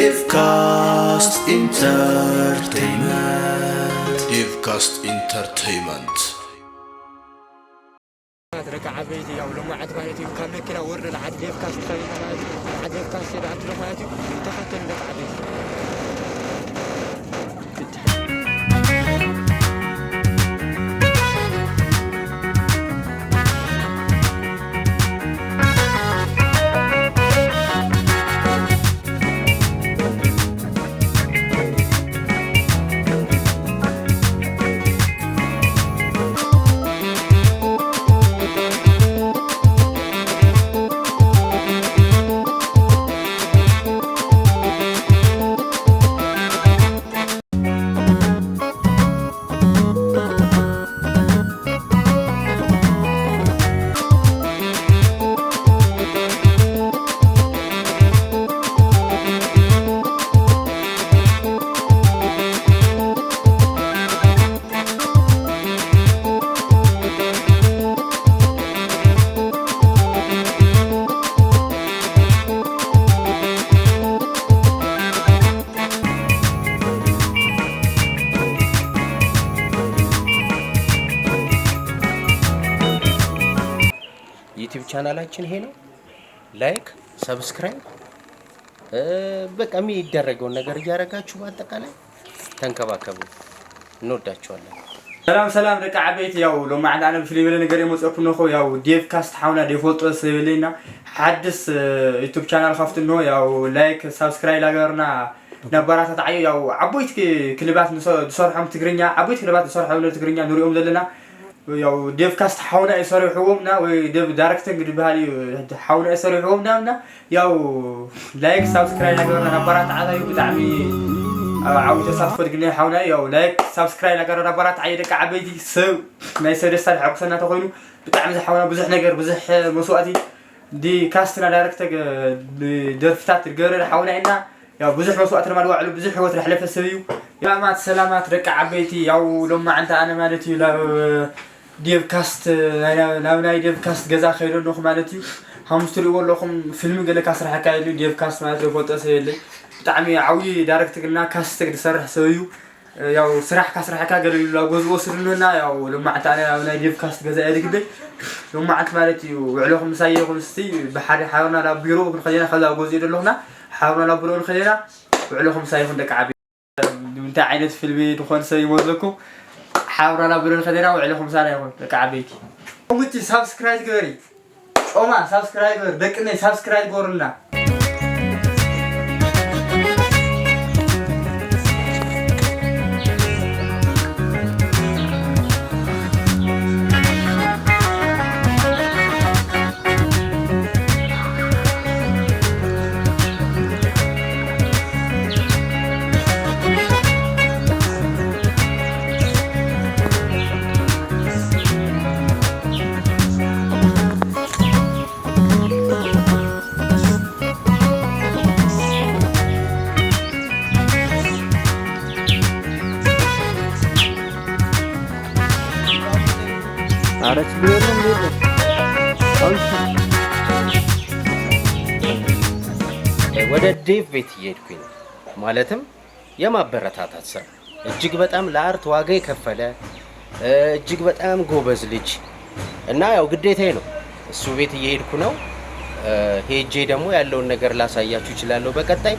Devcast Entertainment. Devcast Entertainment. رجع عبيدي أو لما عاد مالتي وكمل كده ورد العاد ديفكاست خلينا مالتي عاد ديفكاست إذا عاد له مالتي تفتن لك عبيدي. ዩቲዩብ ቻናላችን ይሄ ነው። ላይክ ሰብስክራይብ በቃ የሚደረገው ነገር እያረጋችሁ በአጠቃላይ ተንከባከቡ። እንወዳችኋለን። ሰላም ደቂ ዓበይቲ ያው ሎማ ዓንዳና ብፍልይ በለ ነገር የመጽአኩ ነው ያው ዴቭካስት ሓውና ዴፎልጦ ሰብለና ሓድስ ዩቲዩብ ቻናል ከፍት ነው ያው ላይክ ሰብስክራይብ ላገርና ነባራታት ዓዩ ያው ዓቦይት ክልባት ንሰርሖም ትግርኛ ዓቦይት ክልባት ንሰርሖም ትግርኛ ንሪኦም ዘለና ያው ዴቭካስት ሓውና ይሰርሑዎምና ወይ ዴቭ ዳይሬክተር እንግዲህ ባህሊ ሓውና ይሰርሑዎምና ያው ላይክ ሰብስክራይብ ላገርና ነባራት ዓዩ ብጣዕሚ ዓው ተሳትፎ ግን ሓውና ያው ላይክ ሰብስክራይብ ላገርና ነባራት ዓዩ ደቂ ዓበይቲ ሰብ ናይ ሰደስታ ሓቁሰና ተኮይኑ ብጣዕሚ ሓውና ብዙሕ ነገር ብዙሕ መስዋዕቲ ዲ ካስትና ዳይሬክተር ደርፍታት ገረረ ሓውና ኢና ያው ብዙሕ መስዋዕቲ ማድዋዕሉ ብዙሕ ህይወት ረሕለፈ ሰብ እዩ ሰላማት ደቂ ዓበይቲ ያው ሎማ ዓንታ ኣነ ማለት እዩ ዴቭካስት ናብናይ ዴቭካስት ገዛ ከይደለኹ ማለት እዩ ሃምስትሪዎ ኣለኹም ፊልም ገለ ካስራሕ ካይሉ ዴቭካስት ማለት ፈልጦ ሰብ የለይ ብጣዕሚ ዓብዪ ዳይሬክተርና ካስት ዝሰርሕ ሰብ እዩ ያው ስራሕ ካስራሕካ ገለ ኢሉ ጎዝቦ ስልሉና ያው ሎማዓንቲ ኣነ ናብናይ ዴቭካስት ገዛ እየ ድግደይ ሎማዓንቲ ማለት እዩ ውዕለኹም ምሳየኹም እስቲ ብሓደ ሓብርና ናብ ቢሮ ክንኸይና ከዛ ጎዝኦ ደለኹና ሓብርና ናብ ቢሮ ንኸይና ውዕለኹም ምሳየኹም ደቂ ዓበይቲ እንታይ ዓይነት ፊልሚ ድኾን ሰብ ይመስለኩም حاورنا بلون خدينا وعليكم سلام يا دك عبيتي قومتي سبسكرايب غيري اوما سبسكرايب دكني سبسكرايب غورنا አረች ቢሆንም ወደ ዴቭ ቤት እየሄድኩኝ ማለትም የማበረታታት ስራ እጅግ በጣም ለአርት ዋጋ የከፈለ እጅግ በጣም ጎበዝ ልጅ እና ያው ግዴታዬ ነው እሱ ቤት እየሄድኩ ነው። ሄጄ ደግሞ ያለውን ነገር ላሳያችሁ እችላለሁ በቀጣይ።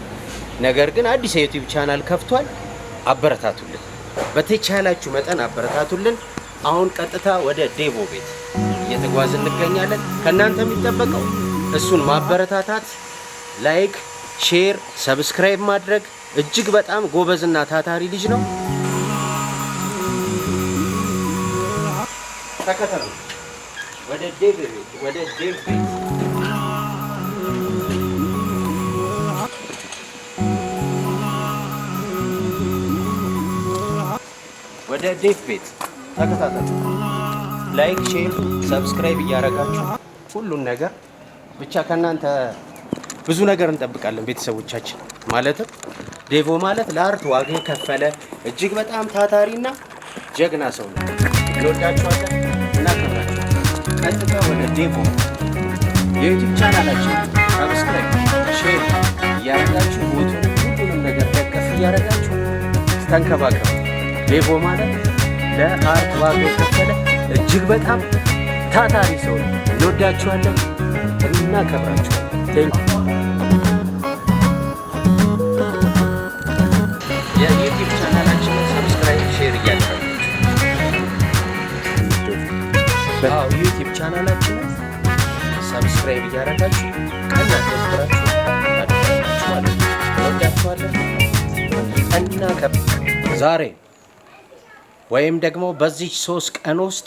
ነገር ግን አዲስ የዩቲዩብ ቻናል ከፍቷል። አበረታቱልን፣ በተቻላችሁ መጠን አበረታቱልን። አሁን ቀጥታ ወደ ዴቮ ቤት እየተጓዝን እንገኛለን። ከናንተ የሚጠበቀው እሱን ማበረታታት፣ ላይክ፣ ሼር፣ ሰብስክራይብ ማድረግ። እጅግ በጣም ጎበዝና ታታሪ ልጅ ነው። ተከተሉ ወደ ዴቭ ቤት ወደ ዴቭ ቤት ወደ ዴቭ ቤት ተከታተሉ። ላይክ ሼር ሰብስክራይብ እያረጋችሁ ሁሉን ነገር ብቻ ከናንተ ብዙ ነገር እንጠብቃለን ቤተሰቦቻችን። ማለትም ዴቮ ማለት ለአርት ዋጋ የከፈለ እጅግ በጣም ታታሪና ጀግና ሰው ነው። እንወዳችኋለን እና ከብራችሁ ቀጥታ ወደ ዴቮ የዩቲዩብ ቻናላችን ሰብስክራይብ ሼር እያረጋችሁ ቦቱን ሁሉ እያደረጋችሁ ተንከባከቡ። ሌቦ ማለት ለአርት ዋጋ የከፈለ እጅግ በጣም ታታሪ ሰው ነው። እንወዳችኋለን፣ እናከብራችኋለን። የዩቲዩብ ቻናላችንን ሰብስክራይብ፣ ሼር እያደረጋችሁ ዩቲዩብ ቻናላችንን ሰብስክራይብ እያደረጋችሁ ቀና ተስራችሁ አድርጋችኋለን። እንወዳችኋለን፣ እናከብራችኋለን። ዛሬ ወይም ደግሞ በዚህ 3 ቀን ውስጥ